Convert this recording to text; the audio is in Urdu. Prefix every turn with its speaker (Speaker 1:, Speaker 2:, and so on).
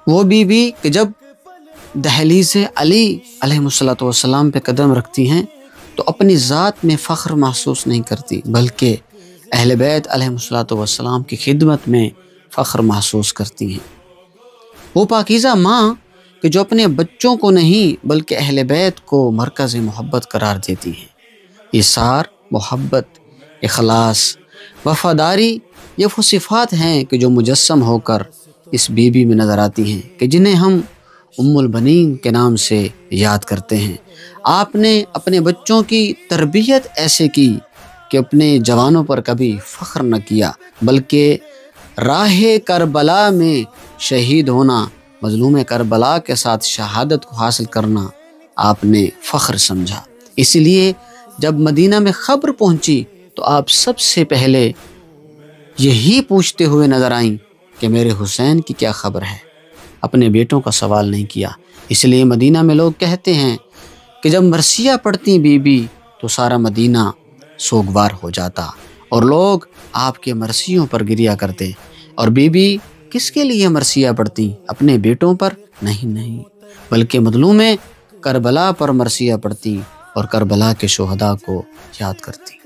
Speaker 1: وہ بیوی کہ جب دہلیز علی علیہ السلام پہ قدم رکھتی ہیں تو اپنی ذات میں فخر محسوس نہیں کرتی، بلکہ اہل بیت علیہ السلام کی خدمت میں فخر محسوس کرتی ہیں۔ وہ پاکیزہ ماں کہ جو اپنے بچوں کو نہیں بلکہ اہل بیت کو مرکز محبت قرار دیتی ہیں۔ ایثار، محبت، اخلاص، وفاداری، یہ وہ صفات ہیں کہ جو مجسم ہو کر اس بیوی میں نظر آتی ہیں کہ جنہیں ہم ام البنین کے نام سے یاد کرتے ہیں۔ آپ نے اپنے بچوں کی تربیت ایسے کی کہ اپنے جوانوں پر کبھی فخر نہ کیا، بلکہ راہ کربلا میں شہید ہونا، مظلوم کربلا کے ساتھ شہادت کو حاصل کرنا آپ نے فخر سمجھا۔ اس لیے جب مدینہ میں خبر پہنچی تو آپ سب سے پہلے یہی پوچھتے ہوئے نظر آئیں کہ میرے حسین کی کیا خبر ہے، اپنے بیٹوں کا سوال نہیں کیا۔ اس لیے مدینہ میں لوگ کہتے ہیں کہ جب مرثیہ پڑھتی بی بی تو سارا مدینہ سوگوار ہو جاتا اور لوگ آپ کے مرثیوں پر گریا کرتے۔ اور بی بی کس کے لیے مرثیہ پڑھتی؟ اپنے بیٹوں پر نہیں، بلکہ مظلوم کربلا پر مرثیہ پڑھتی اور کربلا کے شہداء کو یاد کرتی۔